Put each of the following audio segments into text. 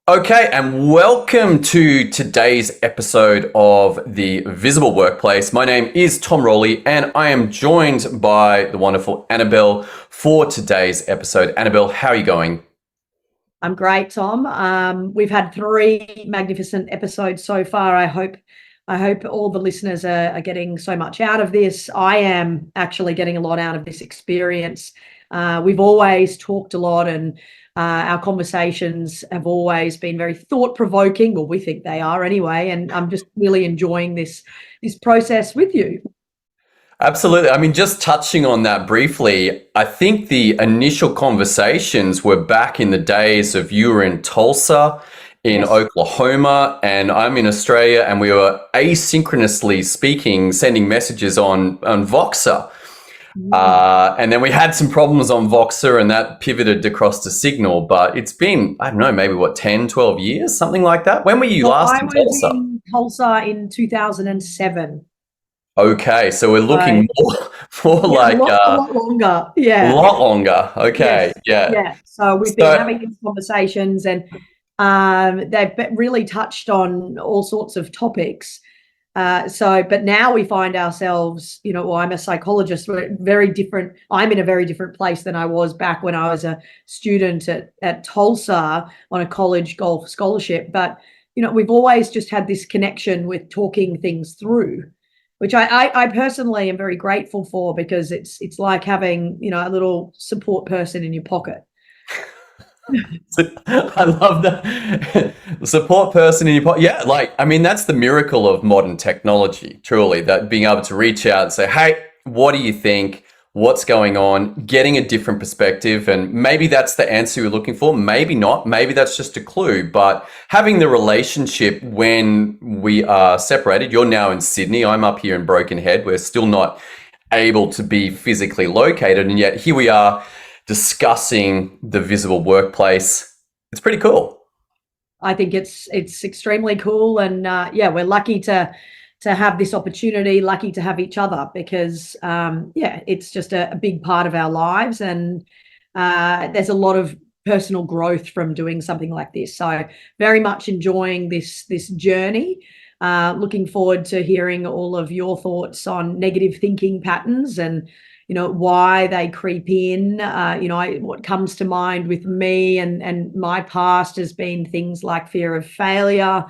Okay, and welcome to today's episode of The Visible Workplace. My name is Tom Rowley, and I am joined by the wonderful Annabel for today's episode. Annabel, how are you going? I'm great, Tom. We've had three magnificent episodes so far. I hope all the listeners are getting so much out of this. I am actually getting a lot out of this experience. We've always talked a lot, and our conversations have always been very thought-provoking. Well, we think they are anyway, and I'm just really enjoying this process with you. Absolutely. I mean, just touching on that briefly, I think the initial conversations were back in the days of you were in Tulsa, in Yes. Oklahoma, and I'm in Australia, and we were asynchronously speaking, sending messages on Voxer. Mm. And then we had some problems on Voxer and that pivoted across to Signal, but it's been, I don't know, maybe what, 10, 12 years, something like that. When were you Well, last I in was Tulsa? in Tulsa in 2007. Okay, so we're So looking more yeah, like a lot longer. a Yeah. lot longer. Okay, Yes. yeah. Yeah. So we've been So having these conversations, and really touched on all sorts of topics. But now we find ourselves, well, I'm a psychologist. We're very different. I'm in a very different place than I was back when I was a student at Tulsa on a college golf scholarship. But, we've always just had this connection with talking things through, which I personally am very grateful for, because it's like having, a little support person in your pocket. I love that support person in your pocket. Yeah, like I mean, that's the miracle of modern technology. Truly, that being able to reach out and say, "Hey, what do you think? What's going on?" Getting a different perspective, and maybe that's the answer you're looking for. Maybe not. Maybe that's just a clue. But having the relationship when we are separated. You're now in Sydney. I'm up here in Broken Head. We're still not able to be physically located, and yet here we are discussing the visible workplace. It's pretty cool. I think it's extremely cool, and yeah, we're lucky to have this opportunity, lucky to have each other, because yeah, it's just a big part of our lives, and there's a lot of personal growth from doing something like this. So very much enjoying this journey. Looking forward to hearing all of your thoughts on negative thinking patterns, and why they creep in. What comes to mind with me and my past has been things like fear of failure,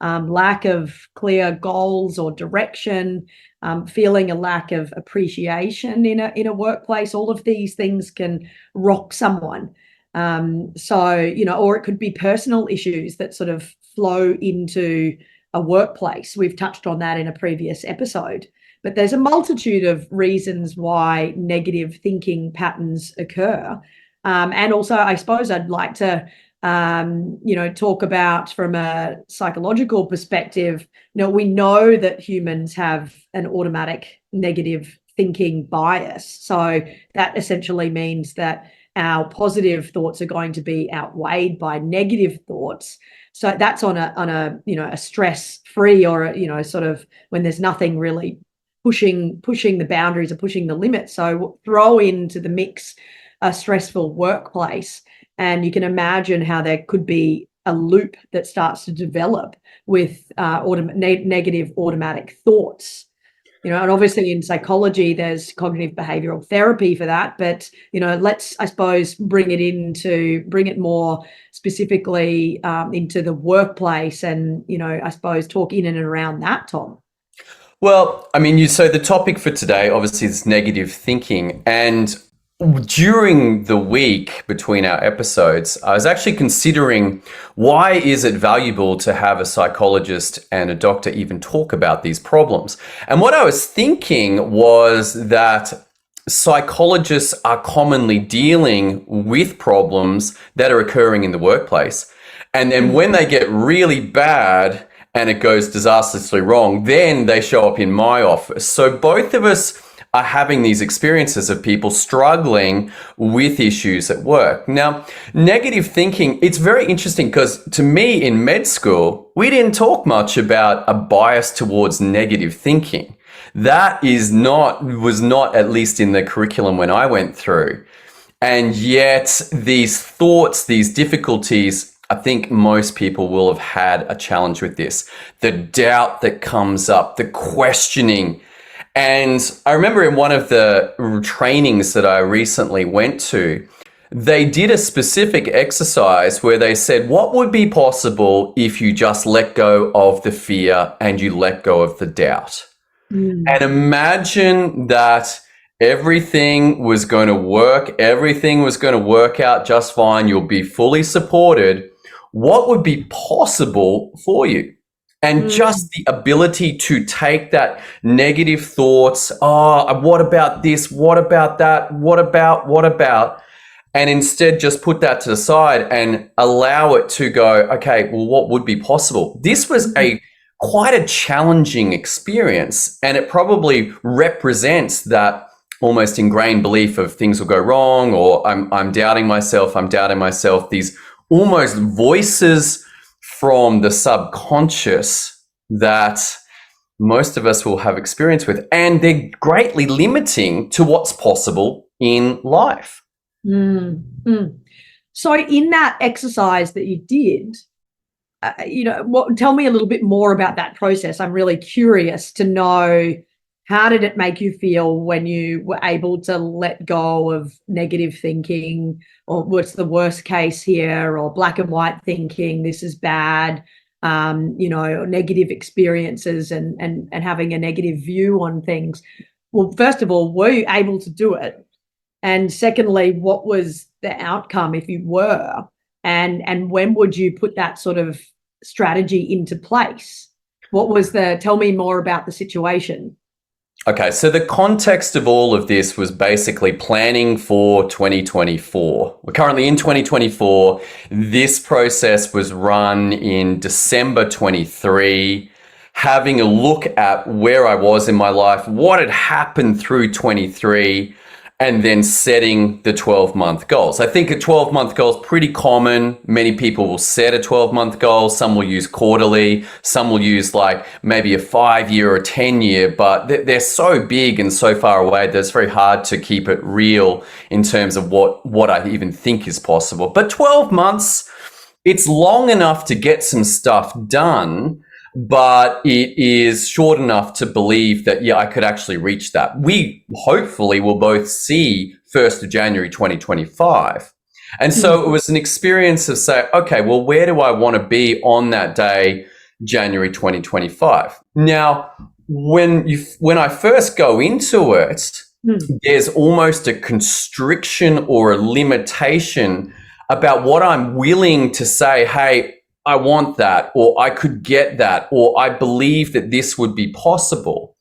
lack of clear goals or direction, feeling a lack of appreciation in a workplace. All of these things can rock someone. Or it could be personal issues that sort of flow into a workplace. We've touched on that in a previous episode. But there's a multitude of reasons why negative thinking patterns occur. And also, I suppose I'd like to, talk about, from a psychological perspective, we know that humans have an automatic negative thinking bias. So that essentially means that our positive thoughts are going to be outweighed by negative thoughts. So that's on a stress free, or sort of when there's nothing really pushing the boundaries or pushing the limits. So throw into the mix a stressful workplace, and you can imagine how there could be a loop that starts to develop with negative automatic thoughts. And obviously in psychology, there's cognitive behavioral therapy for that. But, let's, I suppose, bring it more specifically into the workplace, and, I suppose, talk in and around that, Tom. Well, I mean, so the topic for today obviously is negative thinking. And during the week between our episodes, I was actually considering, why is it valuable to have a psychologist and a doctor even talk about these problems? And what I was thinking was that psychologists are commonly dealing with problems that are occurring in the workplace. And then when they get really bad and it goes disastrously wrong, then they show up in my office. So both of us are having these experiences of people struggling with issues at work. Now, negative thinking, it's very interesting, because to me in med school, we didn't talk much about a bias towards negative thinking. That was not, at least in the curriculum when I went through. And yet these thoughts, these difficulties I think most people will have had a challenge with this. The doubt that comes up, the questioning. And I remember in one of the trainings that I recently went to, they did a specific exercise where they said, what would be possible if you just let go of the fear and you let go of the doubt? And imagine that everything was going to work, everything was going to work out just fine, you'll be fully supported. What would be possible for you? And just the ability to take that negative thoughts, oh, what about this? What about that? What about? And instead just put that to the side and allow it to go, okay, well, what would be possible? This was quite a challenging experience, and it probably represents that almost ingrained belief of things will go wrong, or I'm doubting myself, these almost voices from the subconscious that most of us will have experience with, and they're greatly limiting to what's possible in life. So in that exercise that you did, tell me a little bit more about that process. I'm really curious to know, how did it make you feel when you were able to let go of negative thinking, or what's the worst case here, or black and white thinking, this is bad, negative experiences and having a negative view on things? Well, first of all, were you able to do it? And secondly, what was the outcome if you were? And when would you put that sort of strategy into place? Tell me more about the situation. Okay, so the context of all of this was basically planning for 2024. We're currently in 2024. This process was run in December 23, having a look at where I was in my life, what had happened through 23, and then setting the 12-month goals. I think a 12-month goal is pretty common. Many people will set a 12-month goal. Some will use quarterly. Some will use like maybe a 5-year or 10-year, but they're so big and so far away that it's very hard to keep it real in terms of what I even think is possible. But 12 months, it's long enough to get some stuff done, but it is short enough to believe that, yeah, I could actually reach that. We hopefully will both see 1st of January 2025. And so it was an experience of saying, okay, well, where do I want to be on that day, January 2025? Now, when I first go into it, there's almost a constriction or a limitation about what I'm willing to say, hey, I want that, or I could get that, or I believe that this would be possible.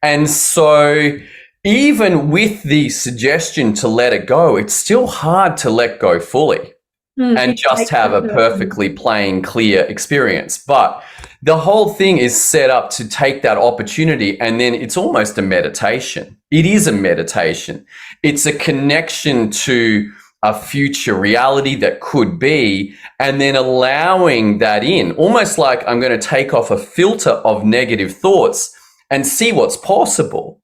And so even with the suggestion to let it go, it's still hard to let go fully and just have a perfectly plain, clear experience. But the whole thing is set up to take that opportunity, and then it's almost a meditation. It is a meditation. It's a connection to a future reality that could be, and then allowing that in, almost like I'm going to take off a filter of negative thoughts and see what's possible.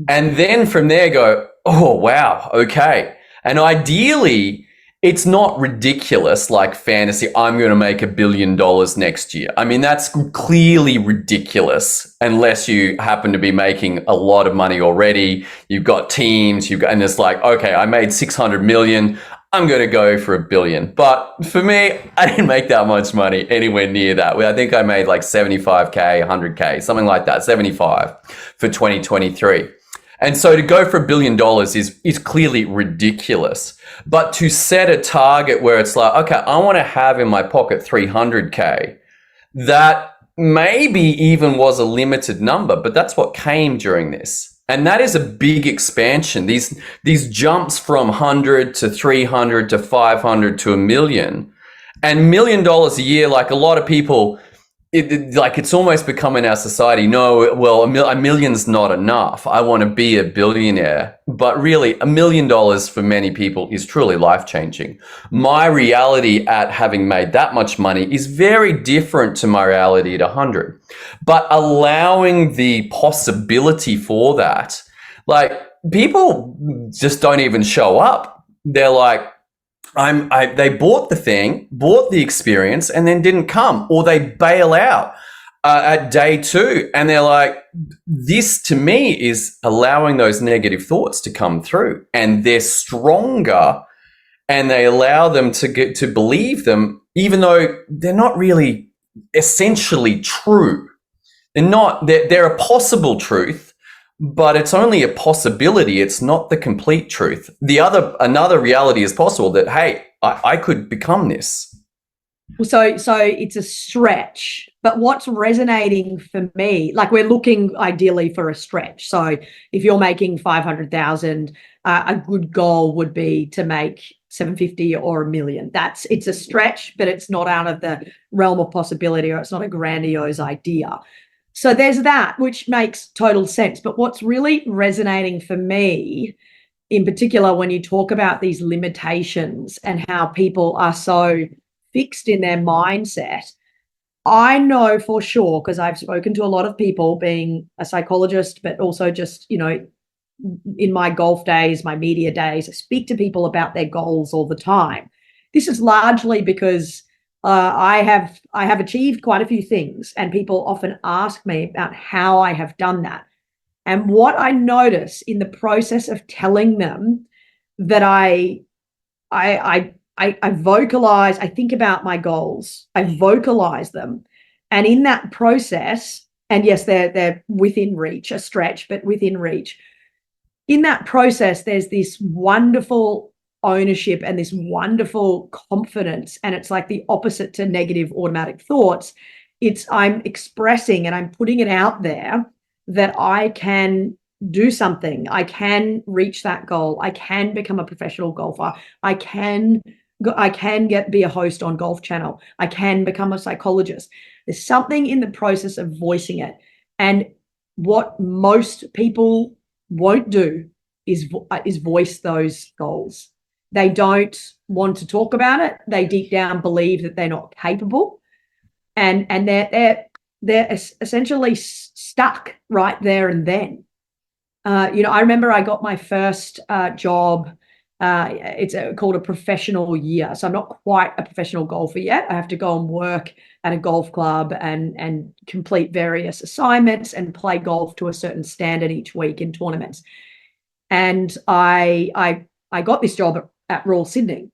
And then from there go, oh, wow, okay. And ideally, it's not ridiculous like fantasy, I'm going to make $1 billion next year. I mean, that's clearly ridiculous unless you happen to be making a lot of money already. You've got teams, and it's like, okay, I made 600 million. I'm going to go for $1 billion. But for me, I didn't make that much money anywhere near that. I think I made like 75K, 100K, something like that, 75 for 2023. And so to go for $1 billion is clearly ridiculous. But to set a target where it's like, okay, I want to have in my pocket 300K, that maybe even was a limited number, but that's what came during this. And that is a big expansion. These jumps from 100 to 300 to 500 to $1 million, and $1 million a year, like a lot of people, it's almost become in our society, no, well, a million's not enough. I want to be a billionaire. But really, $1 million for many people is truly life-changing. My reality at having made that much money is very different to my reality at 100. But allowing the possibility for that, like, people just don't even show up. They're like, they bought the thing, bought the experience, and then didn't come, or they bail out at day 2, and they're like, this to me is allowing those negative thoughts to come through, and they're stronger, and they allow them to get to believe them, even though they're not really essentially true. They're a possible truth, but it's only a possibility. It's not the complete truth. Another reality is possible that, hey, I could become this. So it's a stretch, but what's resonating for me, like we're looking ideally for a stretch. So if you're making 500,000, a good goal would be to make 750 or $1 million. It's a stretch, but it's not out of the realm of possibility, or it's not a grandiose idea. So there's that, which makes total sense. But what's really resonating for me, in particular, when you talk about these limitations and how people are so fixed in their mindset, I know for sure, because I've spoken to a lot of people, being a psychologist, but also just, in my golf days, my media days, I speak to people about their goals all the time. This is largely because I have achieved quite a few things, and people often ask me about how I have done that. And what I notice in the process of telling them that I vocalize, I think about my goals, I vocalize them. And in that process, and yes, they're within reach, a stretch, but within reach. In that process, there's this wonderful ownership and this wonderful confidence. And it's like the opposite to negative automatic thoughts. I'm expressing and I'm putting it out there that I can do something. I can reach that goal. I can become a professional golfer. I can be a host on Golf Channel. I can become a psychologist. There's something in the process of voicing it. And what most people won't do is voice those goals. They don't want to talk about it. They deep down believe that they're not capable, and they're essentially stuck right there and then. I remember I got my first job. It's called a professional year. So I'm not quite a professional golfer yet. I have to go and work at a golf club and complete various assignments and play golf to a certain standard each week in tournaments. And I got this job at Royal Sydney.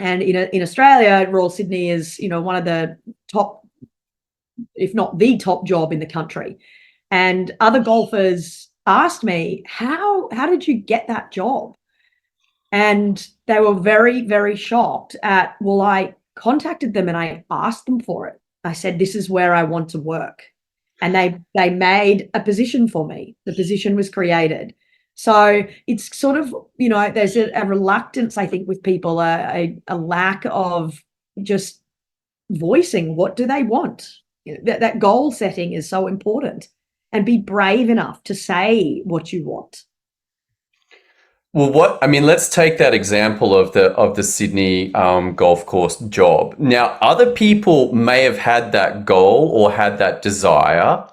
And in Australia, Royal Sydney is, one of the top, if not the top job in the country. And other golfers asked me, how did you get that job? And they were very, very shocked at, well, I contacted them and I asked them for it. I said, this is where I want to work. And they made a position for me. The position was created. So it's sort of, there's a reluctance, I think, with people, a lack of just voicing what do they want. That goal setting is so important, and be brave enough to say what you want. Well, let's take that example of the Sydney golf course job. Now, other people may have had that goal or had that desire,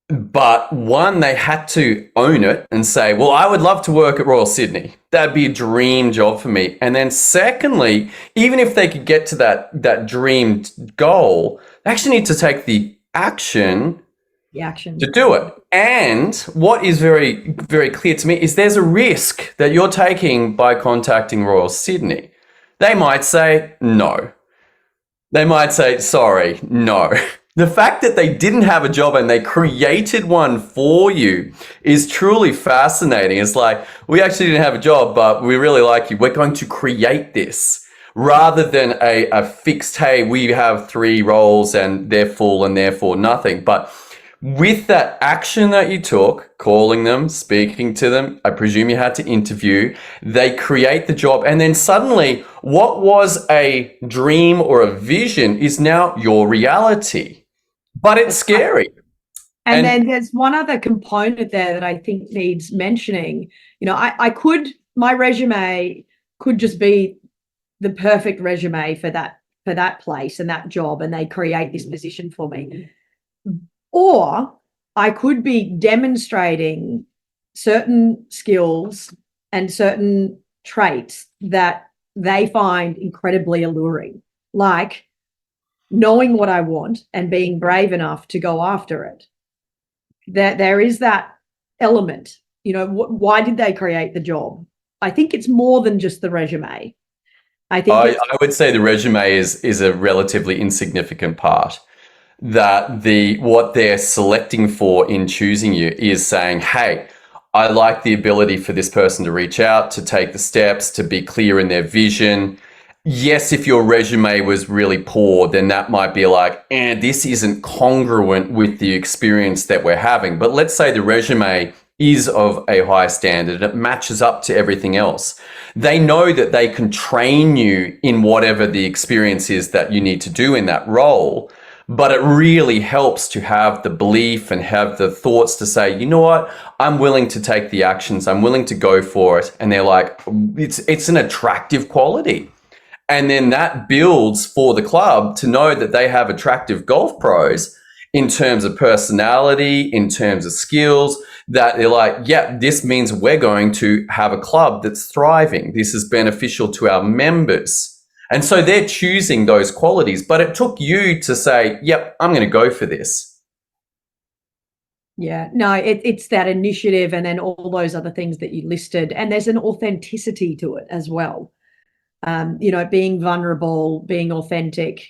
but one, they had to own it and say, well, I would love to work at Royal Sydney. That'd be a dream job for me. And then secondly, even if they could get to that dreamed goal, they actually need to take the action to do it. And what is very, very clear to me is there's a risk that you're taking by contacting Royal Sydney. They might say no. They might say, sorry, no. The fact that they didn't have a job and they created one for you is truly fascinating. It's like, we actually didn't have a job, but we really like you. We're going to create this, rather than a fixed, hey, we have 3 roles and they're full and therefore nothing. But with that action that you took, calling them, speaking to them, I presume you had to interview, they create the job. And then suddenly what was a dream or a vision is now your reality. But it's scary. And then there's one other component there that I think needs mentioning. My resume could just be the perfect resume for that place and that job, and they create this position for me. Or I could be demonstrating certain skills and certain traits that they find incredibly alluring, like knowing what I want and being brave enough to go after it. There is that element. Why did they create the job? I think it's more than just the resume. I think I would say the resume is a relatively insignificant part. That what they're selecting for in choosing you is saying, hey, I like the ability for this person to reach out, to take the steps, to be clear in their vision. Yes, if your resume was really poor, then that might be like, this isn't congruent with the experience that we're having. But let's say the resume is of a high standard, it matches up to everything else. They know that they can train you in whatever the experience is that you need to do in that role. But it really helps to have the belief and have the thoughts to say, you know what, I'm willing to take the actions, I'm willing to go for it. And they're like, it's an attractive quality. And then that builds for the club to know that they have attractive golf pros in terms of personality, in terms of skills, that they're like, yeah, this means we're going to have a club that's thriving. This is beneficial to our members. And so they're choosing those qualities, but it took you to say, yep, I'm going to go for this. Yeah, no, it's that initiative and then all those other things that you listed. And there's an authenticity to it as well. Being vulnerable, being authentic,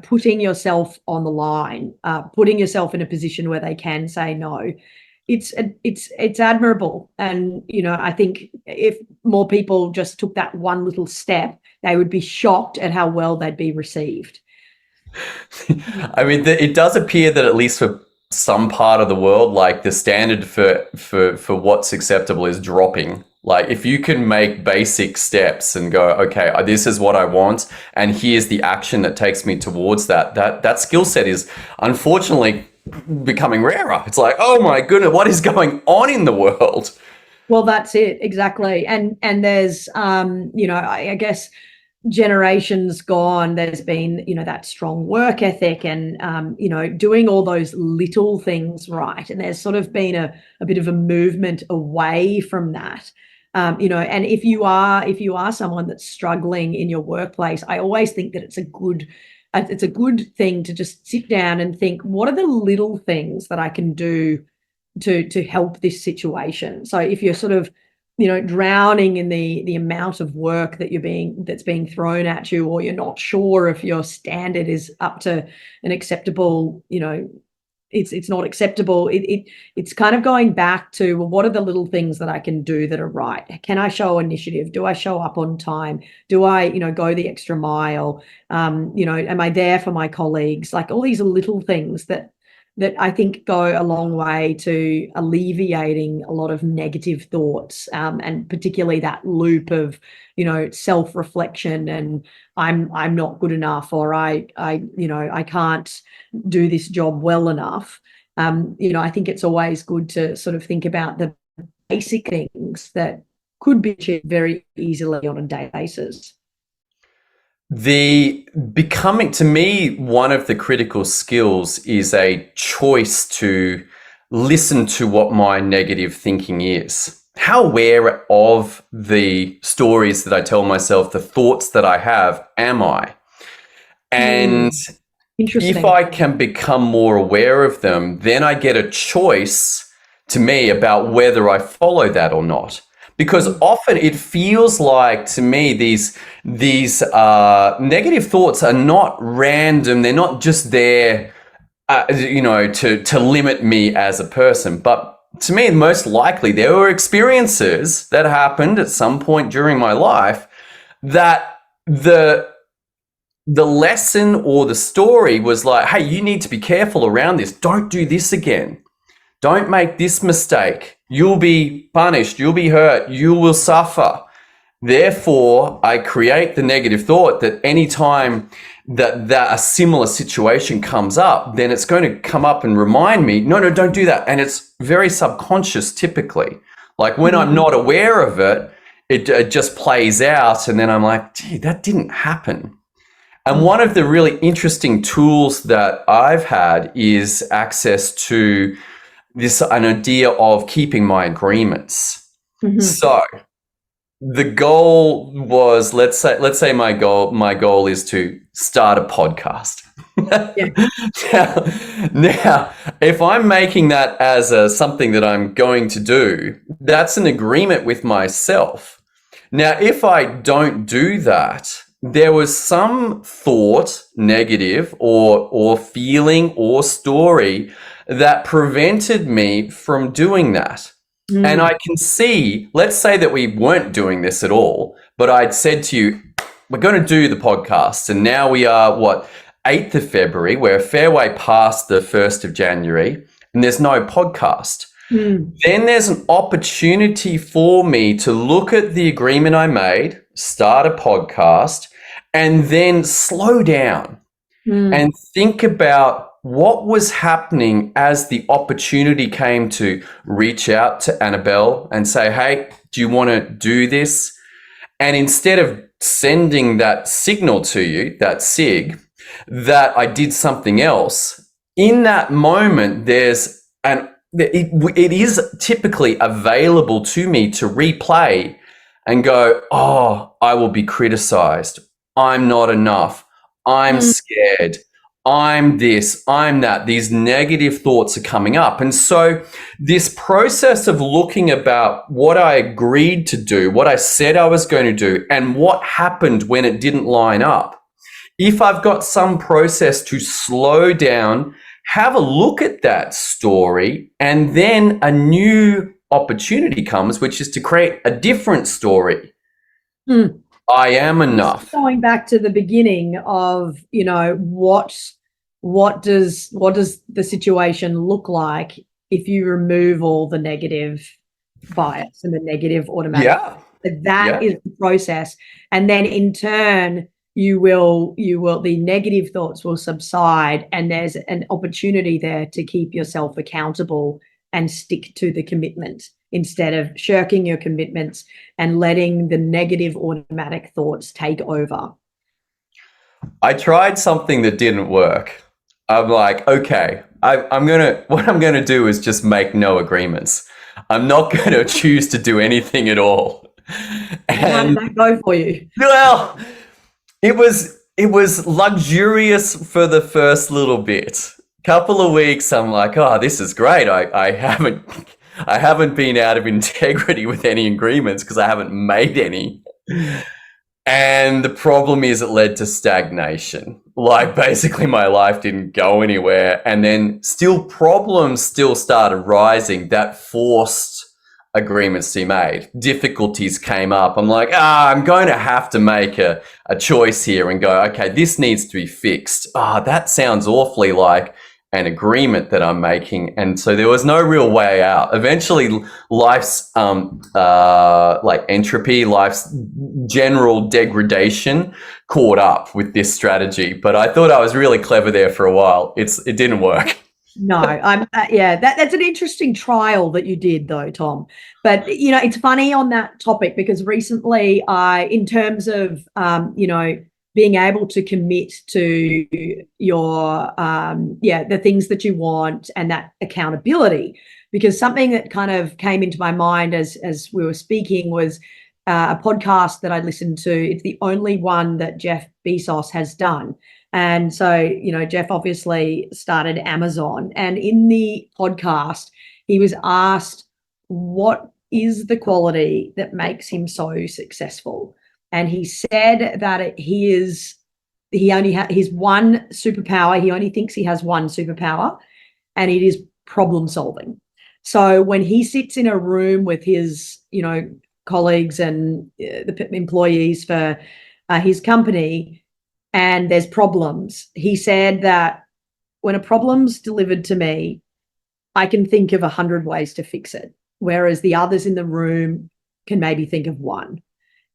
putting yourself on the line, putting yourself in a position where they can say no. It's admirable. And, I think if more people just took that one little step, they would be shocked at how well they'd be received. I mean, it does appear that at least for some part of the world, like the standard for what's acceptable is dropping. Like if you can make basic steps and go, okay, this is what I want, and here's the action that takes me towards that skill set is unfortunately becoming rarer. It's like, oh my goodness, what is going on in the world? Well, that's it, exactly. And there's I guess generations gone, there's been that strong work ethic and doing all those little things right, and there's sort of been a bit of a movement away from that. And if you are someone that's struggling in your workplace, I always think that it's a good thing to just sit down and think, what are the little things that I can do to help this situation? So if you're sort of drowning in the amount of work that's being thrown at you, or you're not sure if your standard is up to an acceptable, it's not acceptable. It's kind of going back to, well, what are the little things that I can do that are right? Can I show initiative? Do I show up on time? Do I, go the extra mile? Am I there for my colleagues? Like all these little things that I think go a long way to alleviating a lot of negative thoughts, and particularly that loop of, self-reflection and I'm not good enough, or I can't do this job well enough. I think it's always good to sort of think about the basic things that could be achieved very easily on a daily basis. To me, one of the critical skills is a choice to listen to what my negative thinking is. How aware of the stories that I tell myself, the thoughts that I have, am I? And if I can become more aware of them, then I get a choice to me about whether I follow that or not. Because often it feels like to me these negative thoughts are not random. They're not just there, to limit me as a person. But to me, most likely there were experiences that happened at some point during my life that the lesson or the story was like, hey, you need to be careful around this. Don't do this again. Don't make this mistake. You'll be punished. You'll be hurt. You will suffer. Therefore, I create the negative thought that anytime that a similar situation comes up, then it's going to come up and remind me, no, don't do that. And it's very subconscious typically. Like when I'm not aware of it, it just plays out. And then I'm like, gee, that didn't happen. And one of the really interesting tools that I've had is access to an idea of keeping my agreements. So the goal was, let's say my goal is to start a podcast. Yeah. Now, if I'm making that as something that I'm going to do, that's an agreement with myself. Now, if I don't do that, there was some thought, negative or feeling or story that prevented me from doing that. And I can see, let's say that we weren't doing this at all, but I'd said to you, we're going to do the podcast. And now we are, 8th of February. We're a fair way past the 1st of January, and there's no podcast. Then there's an opportunity for me to look at the agreement I made, start a podcast, and then slow down and think about what was happening as the opportunity came to reach out to Annabel and say, hey, do you want to do this? And instead of sending that signal to you, that SIG, that I did something else, in that moment, it is typically available to me to replay and go, oh, I will be criticized. I'm not enough. I'm scared. I'm this, I'm that. These negative thoughts are coming up. And so this process of looking about what I agreed to do, what I said I was going to do, and what happened when it didn't line up. If I've got some process to slow down, have a look at that story, and then a new opportunity comes, which is to create a different story. I am enough. Going back to the beginning of, what does the situation look like if you remove all the negative bias and the negative automatic? Yeah. That is the process. And then in turn, the negative thoughts will subside, and there's an opportunity there to keep yourself accountable and stick to the commitment instead of shirking your commitments and letting the negative automatic thoughts take over. I tried something that didn't work. I'm like, okay, what I'm gonna do is just make no agreements. I'm not gonna choose to do anything at all. And how did that go for you? Well, it was luxurious for the first little bit. Couple of weeks, I'm like, oh, this is great. I haven't been out of integrity with any agreements because I haven't made any. And the problem is it led to stagnation. Like basically my life didn't go anywhere. And then problems still started rising that forced agreements to be made. Difficulties came up. I'm like, I'm going to have to make a choice here and go, okay, this needs to be fixed. That sounds awfully like an agreement that I'm making. And so there was no real way out. Eventually life's entropy, life's general degradation caught up with this strategy. But I thought I was really clever there for a while. It didn't work. No, that's an interesting trial that you did though, Tom. But it's funny on that topic because recently in terms of being able to commit to your the things that you want and that accountability, because something that kind of came into my mind as we were speaking was a podcast that I listened to. It's the only one that Jeff Bezos has done. And so, Jeff obviously started Amazon, and in the podcast, he was asked, what is the quality that makes him so successful? And he said that his one superpower. He only thinks he has one superpower, and it is problem solving. So when he sits in a room with his, colleagues and the employees for his company, and there's problems, he said that when a problem's delivered to me, I can think of 100 ways to fix it, whereas the others in the room can maybe think of one.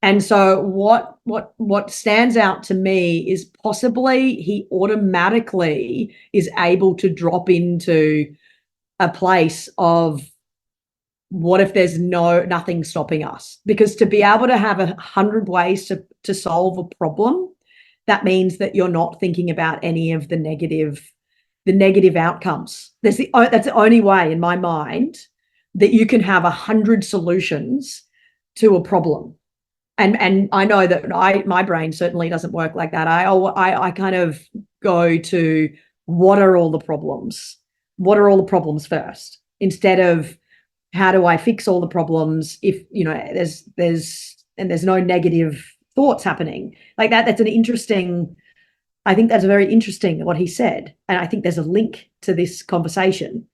And so what stands out to me is possibly he automatically is able to drop into a place of what if there's nothing stopping us? Because to be able to have 100 ways to solve a problem, that means that you're not thinking about any of the negative outcomes. That's the only way in my mind that you can have 100 solutions to a problem. and I know that my brain certainly doesn't work like that. I kind of go to, what are all the problems? What are all the problems first, instead of how do I fix all the problems if, there's no negative thoughts happening like that. That's an interesting, I think that's very interesting what he said. And I think there's a link to this conversation.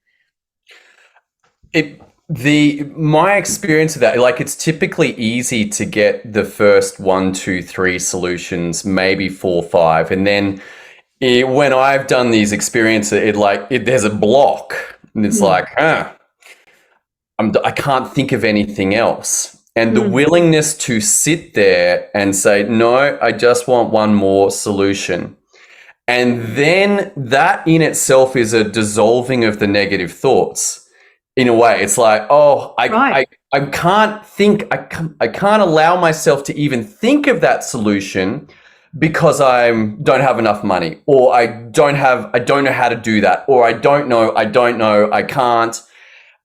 My experience of that, like, it's typically easy to get the first 1, 2, 3 solutions, maybe 4, 5, and then when I've done these experiences, there's a block, and it's like, I can't think of anything else. And the willingness to sit there and say, no, I just want one more solution. And then that in itself is a dissolving of the negative thoughts. In a way, it's like, oh, I can't think, I can't allow myself to even think of that solution because I don't have enough money, or I don't know how to do that, or I don't know, I can't.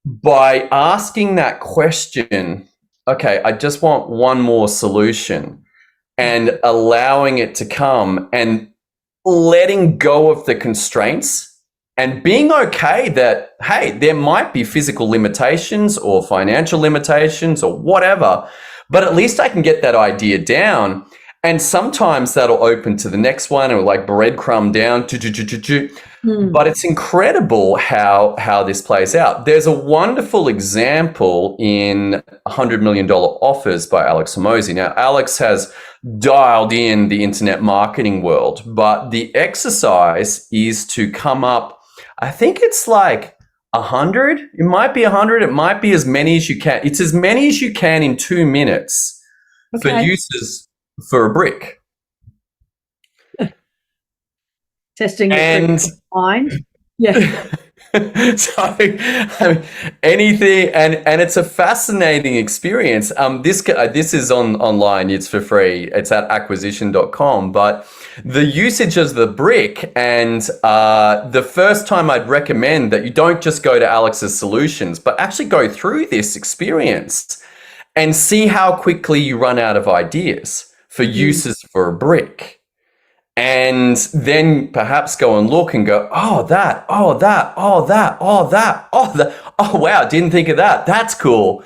By asking that question, okay, I just want one more solution, and allowing it to come and letting go of the constraints. And being okay that, hey, there might be physical limitations or financial limitations or whatever, but at least I can get that idea down. And sometimes that'll open to the next one, or like breadcrumb down. But it's incredible how this plays out. There's a wonderful example in $100 Million Offers by Alex Hormozi. Now, Alex has dialed in the internet marketing world, but the exercise is to come up, I think it's like 100. It might be 100. It might be as many as you can. It's as many as you can in 2 minutes for uses for a brick. Testing and mind. Yeah. So, I mean, anything, and it's a fascinating experience. This is online. It's for free. It's at acquisition.com. But the usage of the brick, and the first time I'd recommend that you don't just go to Alex's solutions, but actually go through this experience and see how quickly you run out of ideas for uses for a brick. And then perhaps go and look and go, oh, wow, didn't think of that. That's cool.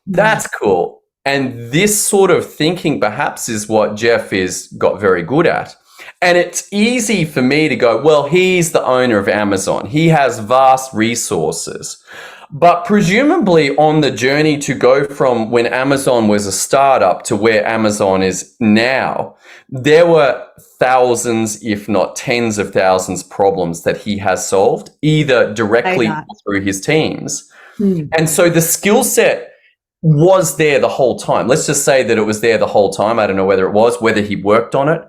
That's cool. And this sort of thinking perhaps is what Jeff is got very good at. And it's easy for me to go, well, he's the owner of Amazon. He has vast resources. But presumably on the journey to go from when Amazon was a startup to where Amazon is now, there were thousands, if not tens of thousands, problems that he has solved, either directly or through his teams. And so the skill set was there the whole time. Let's just say that it was there the whole time. I don't know whether he worked on it,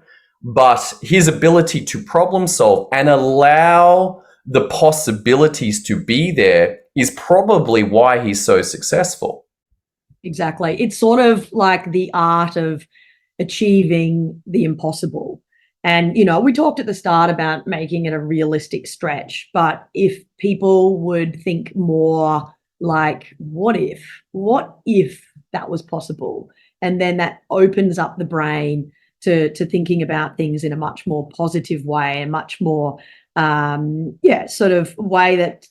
but his ability to problem solve and allow the possibilities to be there is probably why he's so successful. Exactly. It's sort of like the art of achieving the impossible. And, we talked at the start about making it a realistic stretch, but if people would think more like, what if that was possible? And then that opens up the brain to thinking about things in a much more positive way, and much more, sort of way that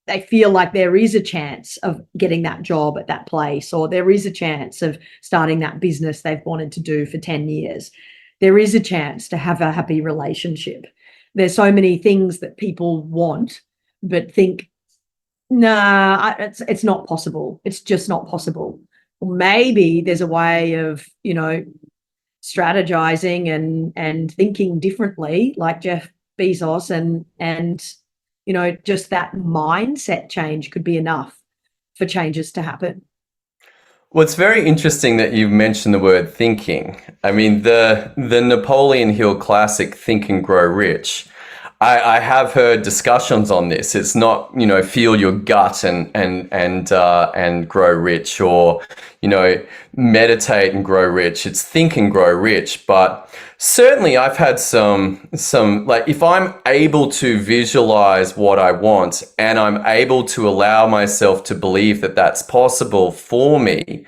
they feel like there is a chance of getting that job at that place, or there is a chance of starting that business they've wanted to do for 10 years. There is a chance to have a happy relationship. There's so many things that people want, but think, nah, it's not possible. It's just not possible. Or maybe there's a way of, strategizing and thinking differently, like Jeff Bezos, and just that mindset change could be enough for changes to happen. Well, it's very interesting that you mentioned the word thinking. I mean, the Napoleon Hill classic, Think and Grow Rich. I have heard discussions on this. It's not, feel your gut and grow rich, or, meditate and grow rich. It's think and grow rich. But certainly I've had some like, if I'm able to visualize what I want, and I'm able to allow myself to believe that that's possible for me,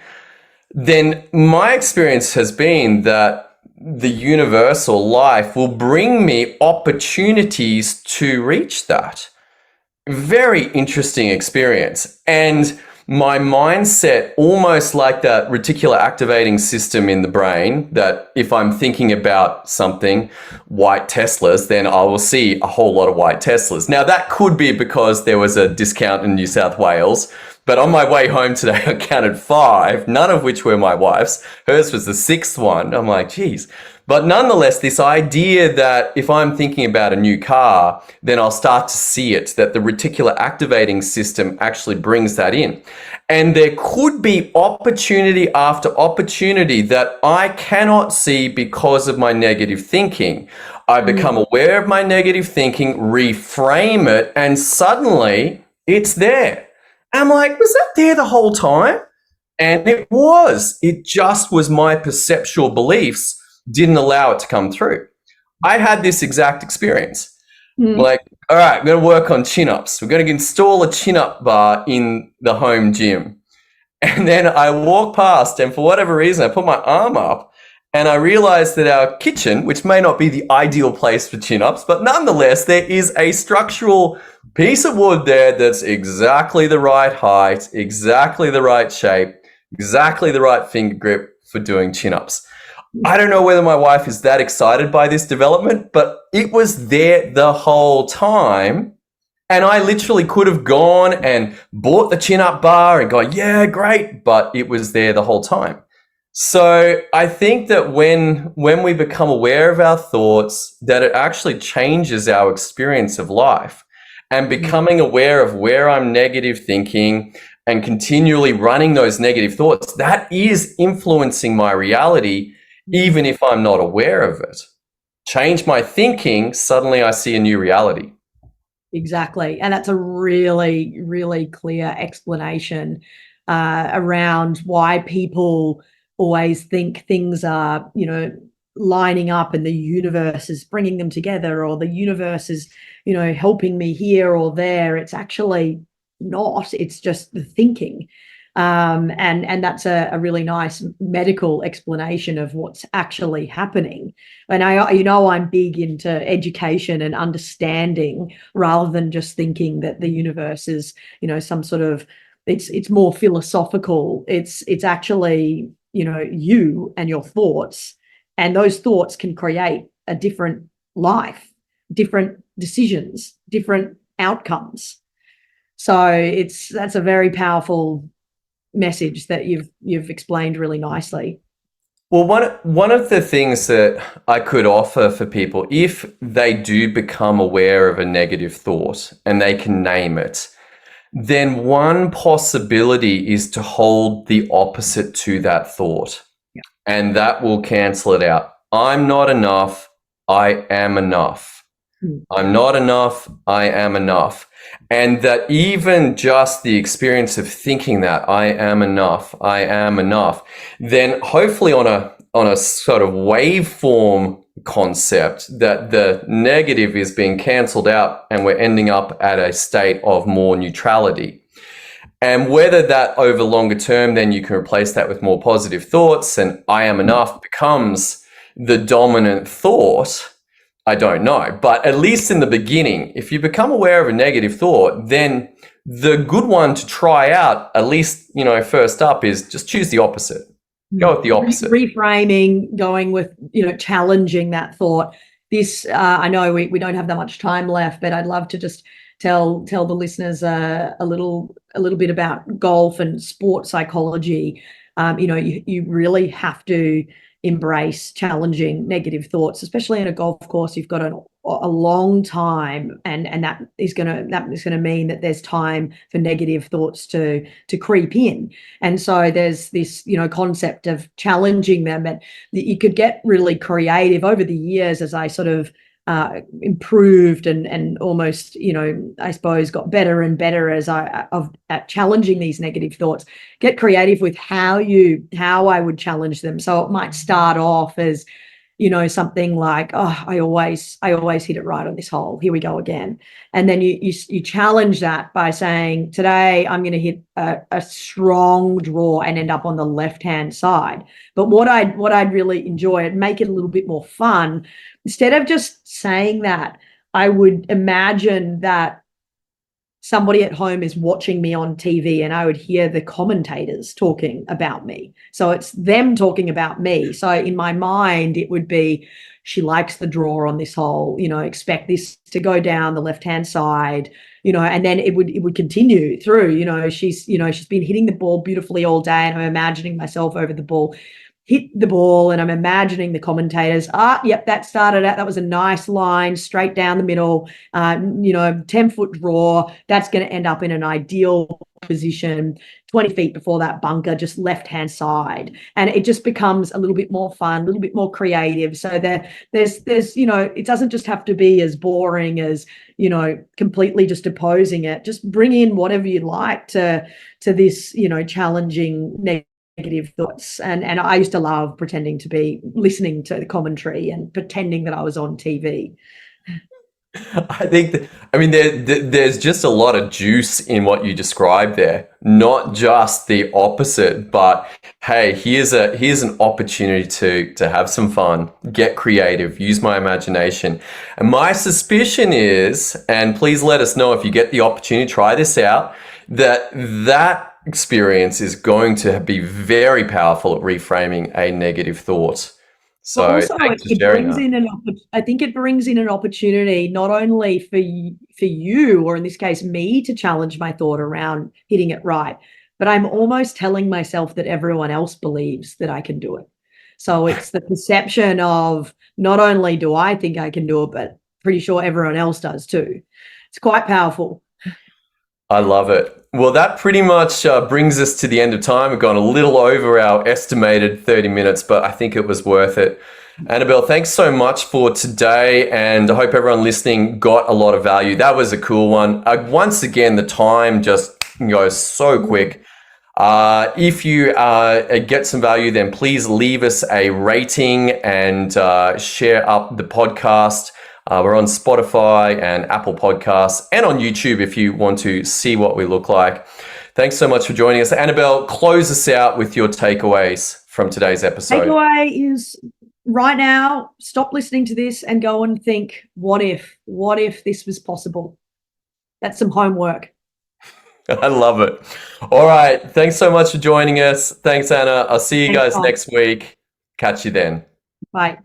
then my experience has been that the universal life will bring me opportunities to reach that. Very interesting experience. And my mindset, almost like that reticular activating system in the brain, that if I'm thinking about something, white Teslas, then I will see a whole lot of white Teslas. Now, that could be because there was a discount in New South Wales, but on my way home today, I counted 5, none of which were my wife's. Hers was the 6th one. I'm like, geez. But nonetheless, this idea that if I'm thinking about a new car, then I'll start to see it, that the reticular activating system actually brings that in. And there could be opportunity after opportunity that I cannot see because of my negative thinking. I become aware of my negative thinking, reframe it, and suddenly it's there. I'm like, was that there the whole time? And it was. It just was my perceptual beliefs didn't allow it to come through. I had this exact experience. Like, all right, I'm going to work on chin-ups. We're going to install a chin-up bar in the home gym. And then I walk past, and for whatever reason, I put my arm up, and I realized that our kitchen, which may not be the ideal place for chin-ups, but nonetheless, there is a structural piece of wood there that's exactly the right height, exactly the right shape, exactly the right finger grip for doing chin-ups. I don't know whether my wife is that excited by this development, but it was there the whole time. And I literally could have gone and bought the chin-up bar and gone, yeah, great, but it was there the whole time. So I think that when we become aware of our thoughts, that it actually changes our experience of life. And becoming aware of where I'm negative thinking and continually running those negative thoughts, that is influencing my reality, even if I'm not aware of it. Change my thinking, suddenly I see a new reality. Exactly. And that's a really, really clear explanation around why people always think things are, lining up and the universe is bringing them together, or the universe is, helping me here or there. It's actually not. It's just the thinking. And that's a really nice medical explanation of what's actually happening. And I'm big into education and understanding, rather than just thinking that the universe is, some sort of, it's more philosophical. It's actually, you and your thoughts, and those thoughts can create a different life, different decisions, different outcomes. So that's a very powerful message that you've explained really nicely. Well, one of the things that I could offer for people, if they do become aware of a negative thought and they can name it, then one possibility is to hold the opposite to that thought. Yeah. And that will cancel it out. I'm not enough. I am enough. I'm not enough. I am enough. And that even just the experience of thinking that I am enough, then hopefully on a sort of waveform concept, that the negative is being cancelled out and we're ending up at a state of more neutrality. And whether that over longer term, then you can replace that with more positive thoughts and I am enough becomes the dominant thought, I don't know. But at least in the beginning, if you become aware of a negative thought, then the good one to try out, at least, first up, is just choose the opposite. Go with the opposite. Reframing, going with, challenging that thought. This, I know we don't have that much time left, but I'd love to just tell the listeners a little bit about golf and sports psychology. You really have to embrace challenging negative thoughts, especially in a golf course. You've got a long time, and that is going to mean that there's time for negative thoughts to creep in. And so there's this concept of challenging them, and you could get really creative over the years as I sort of improved and almost, I suppose got better and better at challenging these negative thoughts. Get creative with how I would challenge them. So it might start off as, something like, oh, I always hit it right on this hole. Here we go again. And then you challenge that by saying, today I'm going to hit a strong draw and end up on the left-hand side. But what I'd really enjoy, and make it a little bit more fun, instead of just saying that, I would imagine that somebody at home is watching me on TV and I would hear the commentators talking about me. So it's them talking about me. So in my mind, it would be, she likes the draw on this hole, expect this to go down the left-hand side, and then it would continue through, she's been hitting the ball beautifully all day, and I'm imagining myself over the ball, hit the ball, and I'm imagining the commentators, yep, that started out, that was a nice line straight down the middle, 10-foot draw, that's going to end up in an ideal position 20 feet before that bunker, just left-hand side. And it just becomes a little bit more fun, a little bit more creative. So there's it doesn't just have to be as boring as, completely just opposing it. Just bring in whatever you like to this, challenging negative thoughts. And I used to love pretending to be listening to the commentary and pretending that I was on TV. There's just a lot of juice in what you described there. Not just the opposite, but hey, here's an opportunity to have some fun, get creative, use my imagination. And my suspicion is, and please let us know if you get the opportunity to try this out, that experience is going to be very powerful at reframing a negative thought. So also, thanks for sharing that. I think it brings in an opportunity not only for you, or in this case me, to challenge my thought around hitting it right, but I'm almost telling myself that everyone else believes that I can do it. So it's the perception of, not only do I think I can do it, but pretty sure everyone else does too. It's quite powerful. I love it. Well, that pretty much brings us to the end of time. We've gone a little over our estimated 30 minutes, but I think it was worth it. Annabel, thanks so much for today, and I hope everyone listening got a lot of value. That was a cool one. Once again, the time just goes so quick. If you get some value, then please leave us a rating and share up the podcast. We're on Spotify and Apple Podcasts, and on YouTube if you want to see what we look like. Thanks so much for joining us. Annabel, close us out with your takeaways from today's episode. Takeaway is, right now, stop listening to this and go and think, what if this was possible? That's some homework. I love it. All right. Thanks so much for joining us. Thanks, Anna. I'll see you guys next week. Catch you then. Bye.